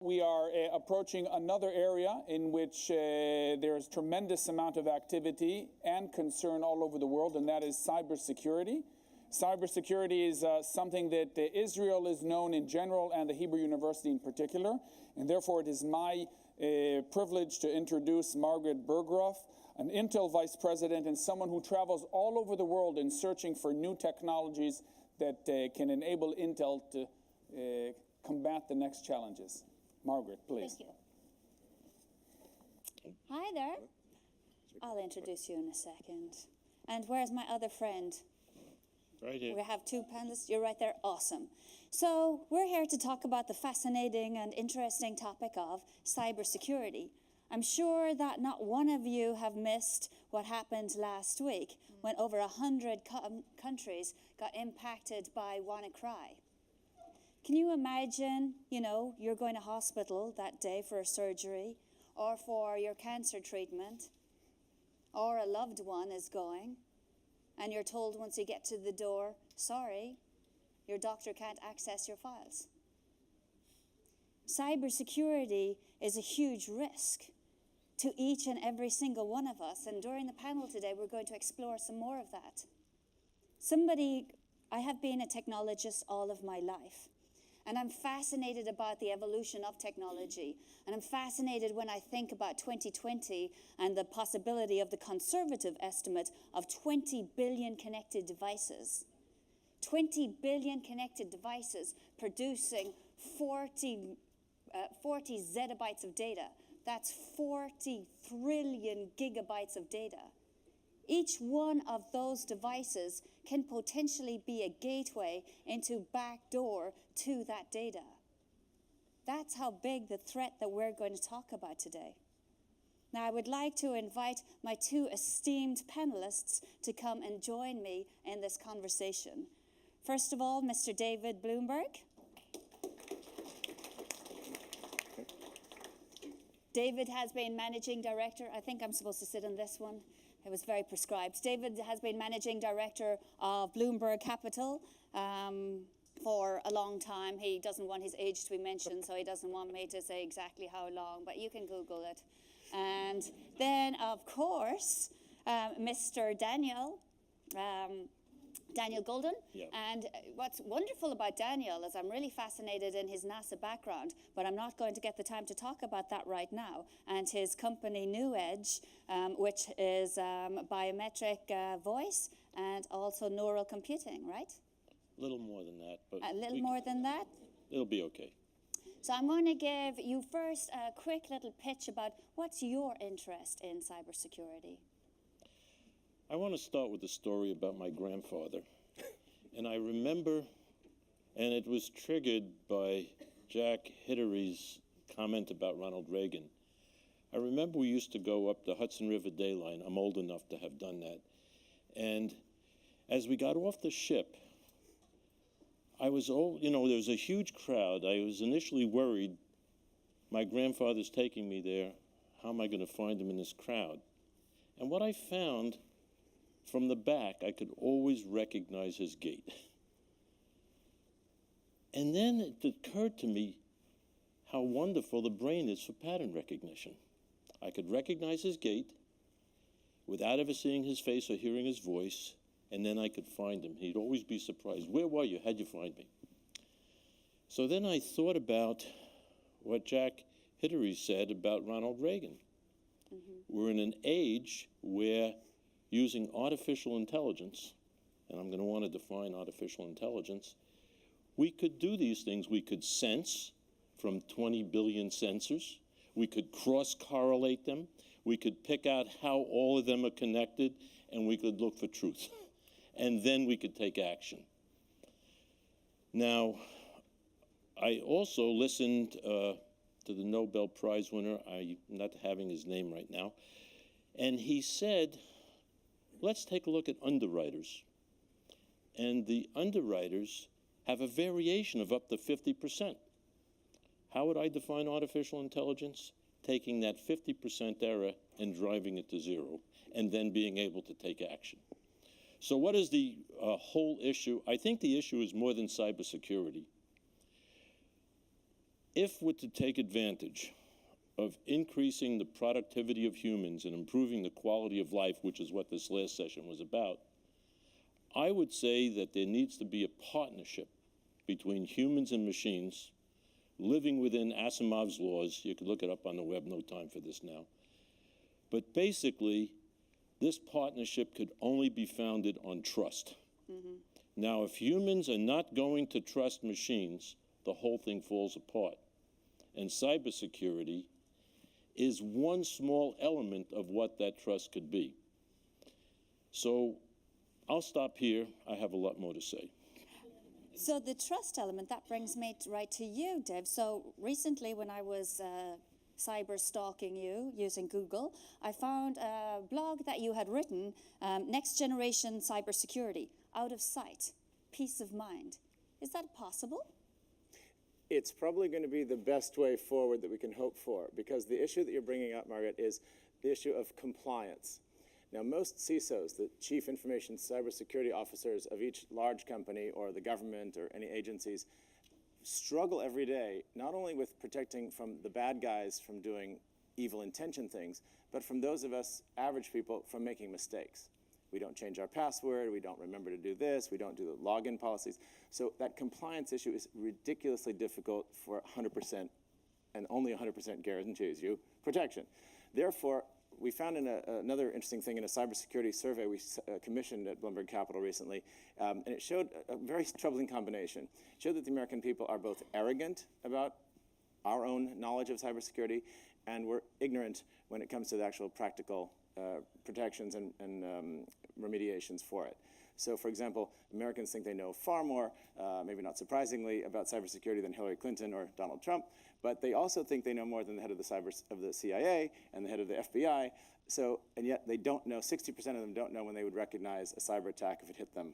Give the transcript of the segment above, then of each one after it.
We are approaching another area in which there's tremendous amount of activity and concern all over the world, and that is cybersecurity. Cybersecurity is something that Israel is known in general and the Hebrew University in particular, and therefore it is my privilege to introduce Margaret Burgraff, an Intel Vice President and someone who travels all over the world in searching for new technologies that can enable Intel to combat the next challenges. Margaret, please. Thank you. Hi there. I'll introduce you in a second. And where's my other friend? Right here. We have two panelists. You're right there. Awesome. So we're here to talk about the fascinating and interesting topic of cybersecurity. I'm sure that not one of you have missed what happened last week when over 100 countries got impacted by WannaCry. Can you imagine, you're going to hospital that day for a surgery or for your cancer treatment, or a loved one is going, and you're told once you get to the door, sorry, your doctor can't access your files. Cybersecurity is a huge risk to each and every single one of us, and during the panel today, we're going to explore some more of that. I have been a technologist all of my life. And I'm fascinated about the evolution of technology. And I'm fascinated when I think about 2020 and the possibility of the conservative estimate of 20 billion connected devices. 20 billion connected devices producing 40 zettabytes of data. That's 40 trillion gigabytes of data. Each one of those devices can potentially be a gateway into backdoor to that data. That's how big the threat that we're going to talk about today. Now, I would like to invite my two esteemed panelists to come and join me in this conversation. First of all, Mr. David Blumberg. David has been managing director. I think I'm supposed to sit on this one. It was very prescribed. David has been managing director of Bloomberg Capital for a long time. He doesn't want his age to be mentioned, so he doesn't want me to say exactly how long, but you can Google it. And then, of course, Mr. Daniel Goldin. Yep. And what's wonderful about Daniel is I'm really fascinated in his NASA background, but I'm not going to get the time to talk about that right now. And his company KnuEdge, which is biometric voice and also neural computing, right? A little more than that. But a little more than that? It'll be okay. So I'm going to give you first a quick little pitch about what's your interest in cybersecurity. I want to start with a story about my grandfather. And I remember, and it was triggered by Jack Hittery's comment about Ronald Reagan. I remember we used to go up the Hudson River Day Line. I'm old enough to have done that. And as we got off the ship, there was a huge crowd. I was initially worried, my grandfather's taking me there. How am I going to find him in this crowd? And what I found, from the back, I could always recognize his gait. And then it occurred to me how wonderful the brain is for pattern recognition. I could recognize his gait without ever seeing his face or hearing his voice, and then I could find him. He'd always be surprised. Where were you? How'd you find me? So then I thought about what Jack Hittery said about Ronald Reagan. Mm-hmm. We're in an age where using artificial intelligence, and I'm going to want to define artificial intelligence, we could do these things. We could sense from 20 billion sensors. We could cross-correlate them. We could pick out how all of them are connected, and we could look for truth. And then we could take action. Now, I also listened to the Nobel Prize winner. I'm not having his name right now. And he said, let's take a look at underwriters. And the underwriters have a variation of up to 50%. How would I define artificial intelligence? Taking that 50% error and driving it to zero, and then being able to take action. So what is the whole issue? I think the issue is more than cybersecurity. If we're to take advantage of increasing the productivity of humans and improving the quality of life, which is what this last session was about, I would say that there needs to be a partnership between humans and machines living within Asimov's laws. You can look it up on the web, no time for this now. But basically, this partnership could only be founded on trust. Now, if humans are not going to trust machines, the whole thing falls apart. And cybersecurity is one small element of what that trust could be. So I'll stop here. I have a lot more to say. So the trust element, that brings me right to you, Dev. So recently when I was cyber stalking you using Google, I found a blog that you had written, Next Generation Cybersecurity, Out of Sight, Peace of Mind. Is that possible? It's probably going to be the best way forward that we can hope for, because the issue that you're bringing up, Margaret, is the issue of compliance. Now, most CISOs, the Chief Information Cybersecurity Officers of each large company or the government or any agencies, struggle every day, not only with protecting from the bad guys from doing evil intention things, but from those of us average people from making mistakes. We don't change our password, we don't remember to do this, we don't do the login policies. So that compliance issue is ridiculously difficult for 100%, and only 100% guarantees you protection. Therefore, we found another interesting thing in a cybersecurity survey we commissioned at Bloomberg Capital recently, and it showed a very troubling combination. It showed that the American people are both arrogant about our own knowledge of cybersecurity, and we're ignorant when it comes to the actual practical protections and remediations for it. So, for example, Americans think they know far more, maybe not surprisingly, about cybersecurity than Hillary Clinton or Donald Trump, but they also think they know more than the head of the CIA and the head of the FBI. So, and yet they don't know, 60% of them don't know when they would recognize a cyber attack if it hit them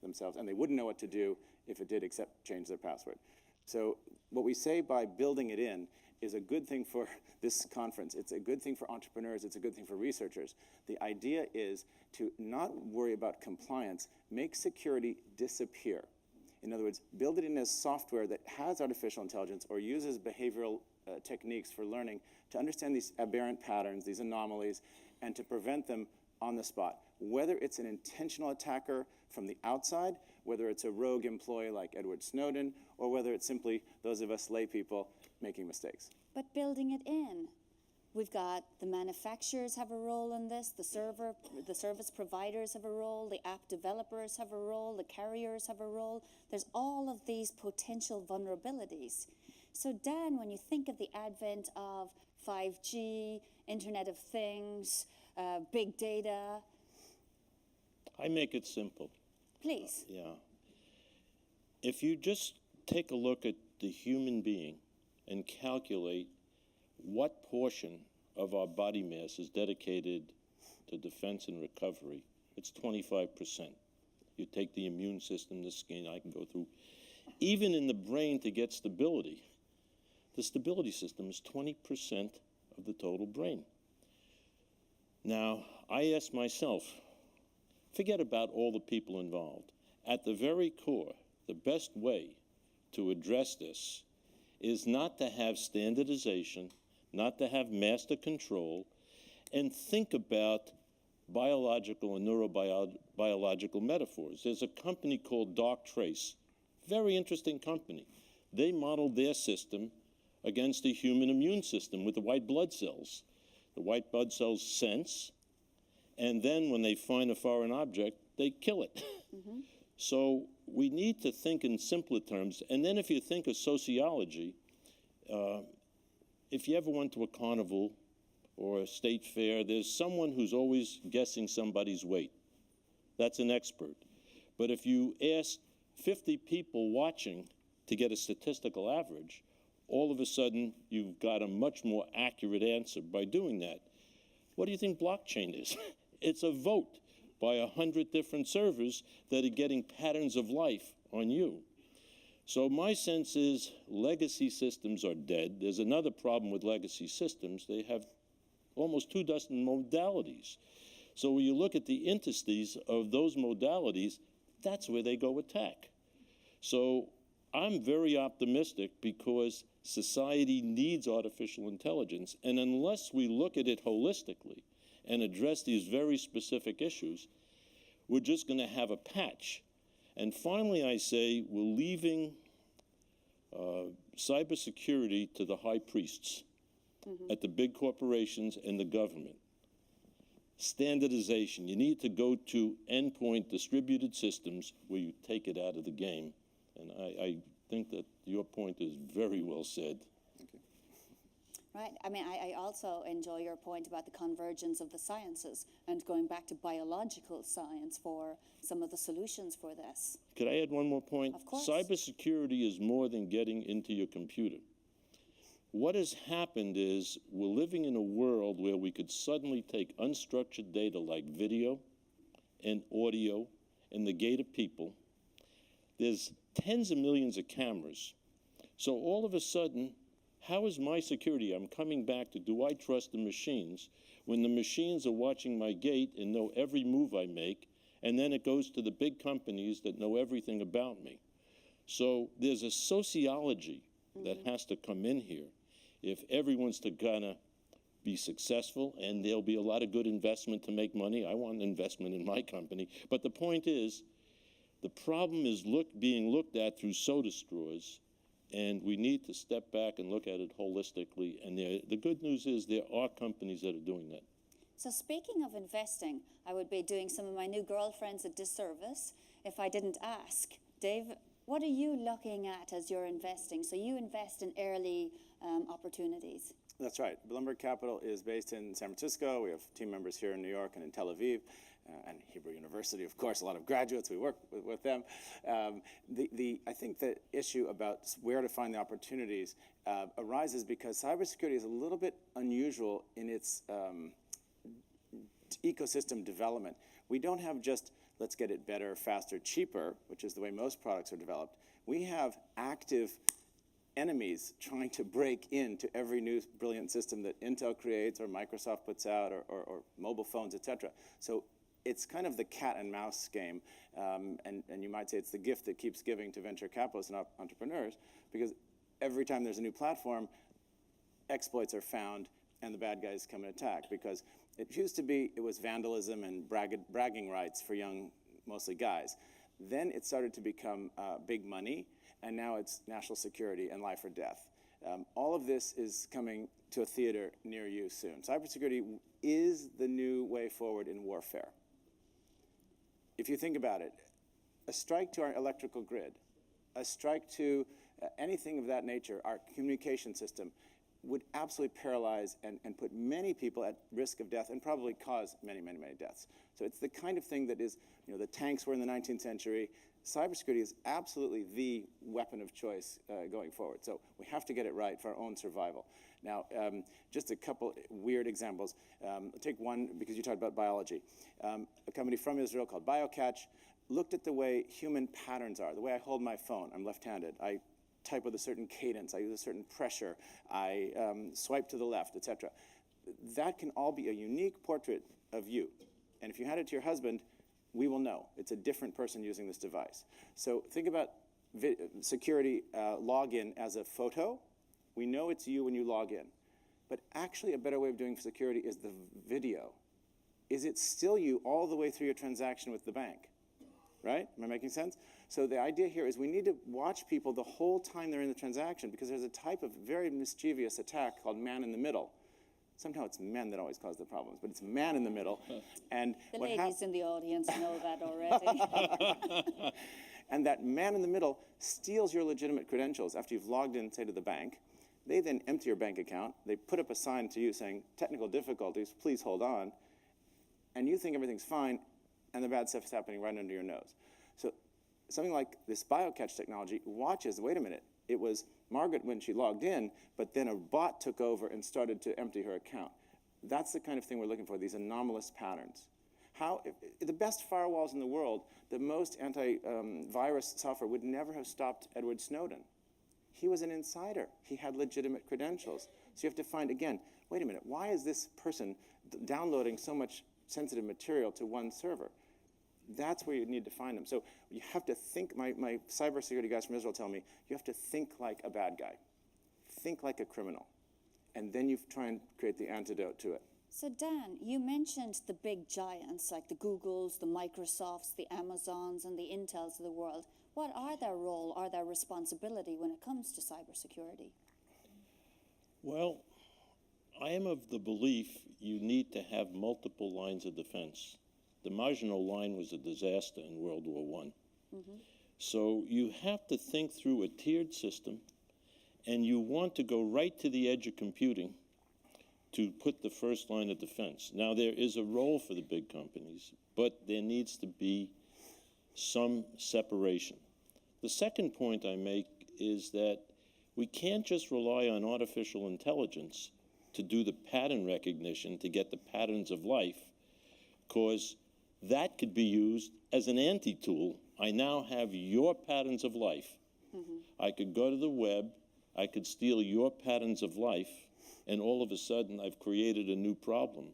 themselves, and they wouldn't know what to do if it did except change their password. So what we say by building it in is a good thing for this conference. It's a good thing for entrepreneurs. It's a good thing for researchers. The idea is to not worry about compliance, make security disappear. In other words, build it in as software that has artificial intelligence or uses behavioral techniques for learning to understand these aberrant patterns, these anomalies, and to prevent them on the spot. Whether it's an intentional attacker from the outside, whether it's a rogue employee like Edward Snowden, or whether it's simply those of us lay people making mistakes. But building it in. We've got the manufacturers have a role in this, the service providers have a role, the app developers have a role, the carriers have a role. There's all of these potential vulnerabilities. So Dan, when you think of the advent of 5G, Internet of Things, big data. I make it simple. Please. Yeah. If you just take a look at the human being and calculate what portion of our body mass is dedicated to defense and recovery, it's 25%. You take the immune system, the skin, I can go through. Even in the brain to get stability, the stability system is 20% of the total brain. Now, I ask myself, forget about all the people involved. At the very core, the best way to address this is not to have standardization, not to have master control, and think about biological and neurobiological metaphors. There's a company called Darktrace, very interesting company. They modeled their system against the human immune system with the white blood cells. The white blood cells sense, and then when they find a foreign object, they kill it. Mm-hmm. So we need to think in simpler terms. And then if you think of sociology, if you ever went to a carnival or a state fair, there's someone who's always guessing somebody's weight. That's an expert. But if you ask 50 people watching to get a statistical average, all of a sudden you've got a much more accurate answer by doing that. What do you think blockchain is? It's a vote by 100 different servers that are getting patterns of life on you. So my sense is legacy systems are dead. There's another problem with legacy systems. They have almost 24 modalities. So when you look at the interstices of those modalities, that's where they go attack. So I'm very optimistic because society needs artificial intelligence, and unless we look at it holistically and address these very specific issues, we're just going to have a patch. And finally, I say we're leaving cybersecurity to the high priests at the big corporations and the government. Standardization. You need to go to endpoint distributed systems where you take it out of the game. And I think that your point is very well said. Right. I mean, I also enjoy your point about the convergence of the sciences and going back to biological science for some of the solutions for this. Could I add one more point? Of course. Cybersecurity is more than getting into your computer. What has happened is we're living in a world where we could suddenly take unstructured data like video and audio and the gait of people. There's tens of millions of cameras. So all of a sudden, how is my security? I'm coming back to, do I trust the machines when the machines are watching my gait and know every move I make, and then it goes to the big companies that know everything about me? So there's a sociology that has to come in here if everyone's to gonna be successful, and there'll be a lot of good investment to make money. I want an investment in my company. But the point is, the problem is being looked at through soda straws, and we need to step back and look at it holistically. And the good news is there are companies that are doing that. So speaking of investing, I would be doing some of my new girlfriends a disservice if I didn't ask. Dave, what are you looking at as you're investing? So you invest in early opportunities. That's right. Bloomberg Capital is based in San Francisco. We have team members here in New York and in Tel Aviv, and Hebrew University, of course, a lot of graduates. We work with them. I think the issue about where to find the opportunities arises because cybersecurity is a little bit unusual in its ecosystem development. We don't have just, let's get it better, faster, cheaper, which is the way most products are developed. We have active enemies trying to break into every new brilliant system that Intel creates or Microsoft puts out or mobile phones, etc. So it's kind of the cat and mouse game, and you might say it's the gift that keeps giving to venture capitalists and entrepreneurs, because every time there's a new platform, exploits are found and the bad guys come and attack, because it used to be it was vandalism and bragging rights for young, mostly guys. Then it started to become big money, and now it's national security and life or death. All of this is coming to a theater near you soon. Cybersecurity is the new way forward in warfare. If you think about it, a strike to our electrical grid, a strike to anything of that nature, our communication system, would absolutely paralyze and put many people at risk of death and probably cause many, many, many deaths. So it's the kind of thing that is, the tanks were in the 19th century. Cybersecurity is absolutely the weapon of choice going forward. So we have to get it right for our own survival. Now, just a couple weird examples. I'll take one because you talked about biology. A company from Israel called BioCatch looked at the way human patterns are, the way I hold my phone. I'm left-handed. I type with a certain cadence. I use a certain pressure. I swipe to the left, etc. That can all be a unique portrait of you. And if you hand it to your husband, we will know. It's a different person using this device. So think about security login as a photo. We know it's you when you log in. But actually, a better way of doing security is the video. Is it still you all the way through your transaction with the bank? Right? Am I making sense? So the idea here is we need to watch people the whole time they're in the transaction, because there's a type of very mischievous attack called man in the middle. Somehow it's men that always cause the problems, but it's man in the middle. And the ladies in the audience know that already. And that man in the middle steals your legitimate credentials after you've logged in, say, to the bank. They then empty your bank account. They put up a sign to you saying, technical difficulties, please hold on. And you think everything's fine, and the bad stuff is happening right under your nose. So something like this BioCatch technology watches, wait a minute, it was Margaret when she logged in, but then a bot took over and started to empty her account. That's the kind of thing we're looking for, these anomalous patterns. The best firewalls in the world, the most anti-virus software would never have stopped Edward Snowden. He was an insider. He had legitimate credentials. So you have to find, again, wait a minute, why is this person downloading so much sensitive material to one server? That's where you need to find them. So you have to think, my cybersecurity guys from Israel tell me, you have to think like a bad guy. Think like a criminal. And then you try and create the antidote to it. So Dan, you mentioned the big giants like the Googles, the Microsofts, the Amazons, and the Intels of the world. What are their role or their responsibility when it comes to cybersecurity? Well, I am of the belief you need to have multiple lines of defense. The Maginot Line was a disaster in World War I. So you have to think through a tiered system, and you want to go right to the edge of computing to put the first line of defense. Now, there is a role for the big companies, but there needs to be some separation. The second point I make is that we can't just rely on artificial intelligence to do the pattern recognition to get the patterns of life, because that could be used as an anti-tool. I now have your patterns of life. I could go to the web, I could steal your patterns of life, and all of a sudden I've created a new problem.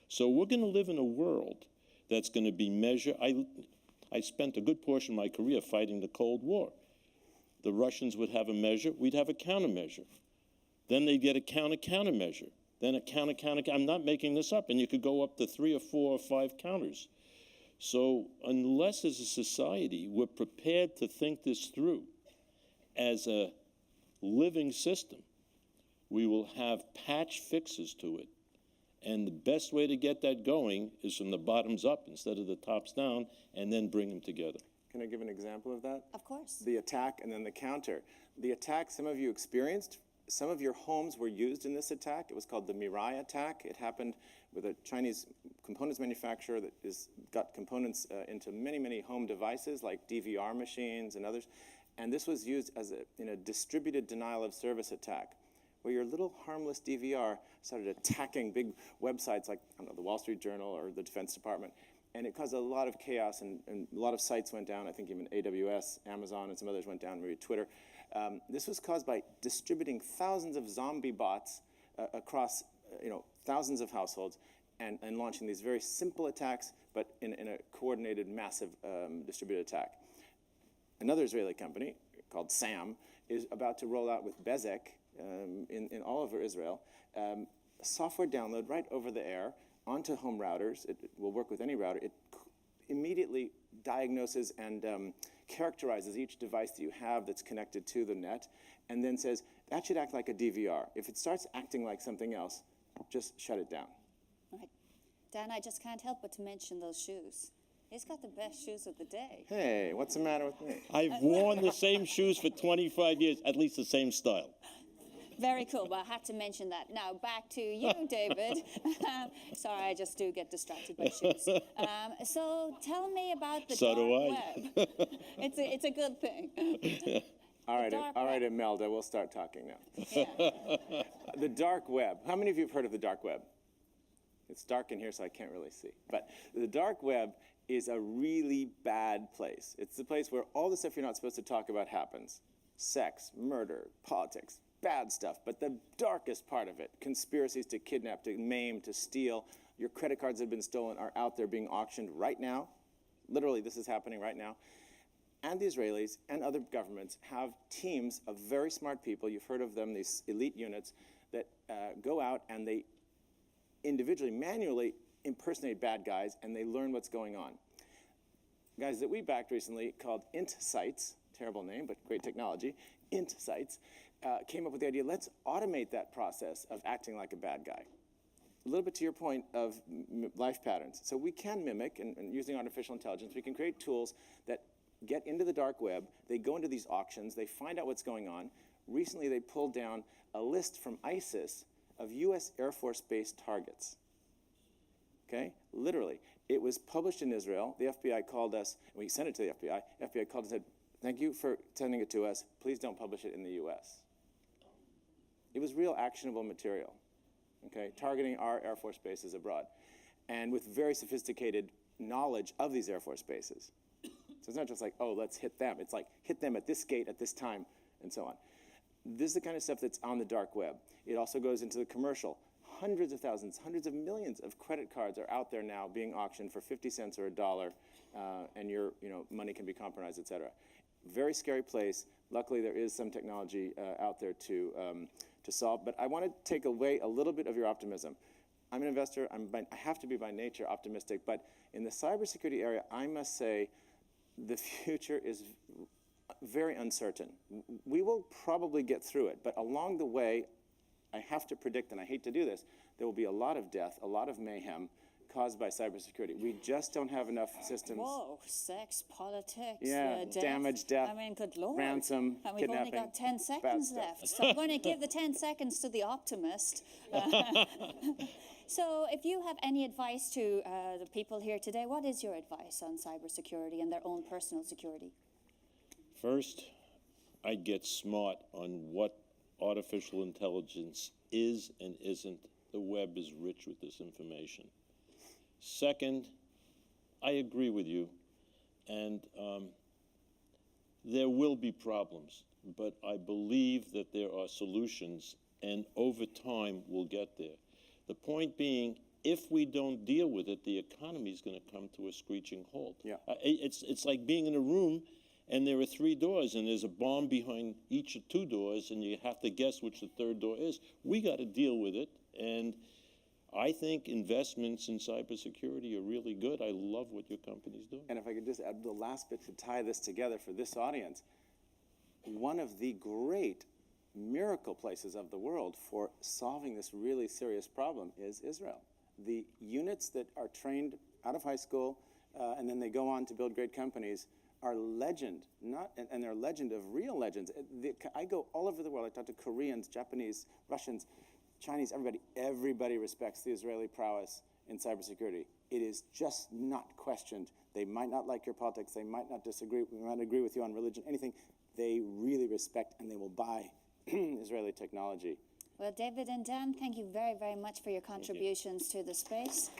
So we're going to live in a world that's going to be measured. I spent a good portion of my career fighting the Cold War. The Russians would have a measure, we'd have a countermeasure. Then they'd get a countermeasure. Then a counter. I'm not making this up. And you could go up to 3 or 4 or 5 counters. So unless as a society we're prepared to think this through as a living system, we will have patch fixes to it. And the best way to get that going is from the bottoms up instead of the tops down, and then bring them together. Can I give an example of that? Of course. The attack and then the counter. The attack some of you experienced, some of your homes were used in this attack. It was called the Mirai attack. It happened with a Chinese components manufacturer that got components into many, many home devices like DVR machines and others. And this was used as in a distributed denial of service attack, where your little harmless DVR started attacking big websites like, I don't know, the Wall Street Journal or the Defense Department. And it caused a lot of chaos, and a lot of sites went down. I think even AWS, Amazon, and some others went down, maybe Twitter. This was caused by distributing thousands of zombie bots across thousands of households and launching these very simple attacks, but in a coordinated, massive distributed attack. Another Israeli company called SAM is about to roll out with Bezek in all over Israel software download right over the air onto home routers. It will work with any router. It immediately diagnoses and characterizes each device that you have that's connected to the net, and then says, that should act like a DVR. If it starts acting like something else, just shut it down. Right. Dan, I just can't help but to mention those shoes. He's got the best shoes of the day. Hey, what's the matter with me? I've worn the same shoes for 25 years, at least the same style. Very cool. Well, I had to mention that. Now, back to you, David. Sorry, I just do get distracted by shoes. So tell me about the dark web. It's a good thing. All right, Imelda, we'll start talking now. Yeah. The dark web. How many of you have heard of the dark web? It's dark in here, so I can't really see. But the dark web is a really bad place. It's the place where all the stuff you're not supposed to talk about happens. Sex, murder, politics, bad stuff. But the darkest part of it, conspiracies to kidnap, to maim, to steal, your credit cards that have been stolen are out there being auctioned right now. Literally, this is happening right now. And the Israelis and other governments have teams of very smart people, you've heard of them, these elite units, that go out and they individually, manually impersonate bad guys, and they learn what's going on. Guys that we backed recently called IntSights, terrible name, but great technology, IntSights, came up with the idea, let's automate that process of acting like a bad guy. A little bit to your point of life patterns. So we can mimic, and using artificial intelligence, we can create tools that get into the dark web, they go into these auctions, they find out what's going on. Recently, they pulled down a list from ISIS of US Air Force-based targets. Okay? Literally. It was published in Israel. The FBI called us, and we sent it to the FBI. FBI called and said, thank you for sending it to us. Please don't publish it in the US. It was real actionable material, okay? Targeting our Air Force bases abroad, and with very sophisticated knowledge of these Air Force bases. So it's not just like, oh, let's hit them. It's like, hit them at this gate at this time, and so on. This is the kind of stuff that's on the dark web. It also goes into the commercial. Hundreds of thousands, hundreds of millions of credit cards are out there now being auctioned for 50 cents or $1 and your money can be compromised, et cetera. Very scary place. Luckily, there is some technology out there to solve. But I want to take away a little bit of your optimism. I'm an investor. I have to be by nature optimistic. But in the cybersecurity area, I must say the future is very uncertain. We will probably get through it. But along the way, I have to predict, and I hate to do this, there will be a lot of death, a lot of mayhem caused by cybersecurity. We just don't have enough systems. Whoa, sex, politics, yeah, death. Damage, death, I mean, good Lord. ransom, and we've kidnapping. only got 10 seconds left. So I'm going to give the 10 seconds to the optimist. So if you have any advice to the people here today, what is your advice on cybersecurity and their own personal security? First, I'd get smart on what artificial intelligence is and isn't. The web is rich with this information. Second, I agree with you, and there will be problems, but I believe that there are solutions, and over time we'll get there. The point being, if we don't deal with it, the economy is going to come to a screeching halt. Yeah. It's like being in a room and there are 3 doors and there's a bomb behind each of 2 doors and you have to guess which the 3rd door is. We got to deal with it, and I think investments in cybersecurity are really good. I love what your company's doing. And if I could just add the last bit to tie this together for this audience, one of the great miracle places of the world for solving this really serious problem is Israel. The units that are trained out of high school and then they go on to build great companies are legend, and they're legend of real legends. I go all over the world. I talk to Koreans, Japanese, Russians, Chinese, everybody respects the Israeli prowess in cybersecurity. It is just not questioned. They might not like your politics. They might not disagree. We might agree with you on religion, anything. They really respect and they will buy Israeli technology. Well, David and Dan, thank you very, very much for your contributions to the space.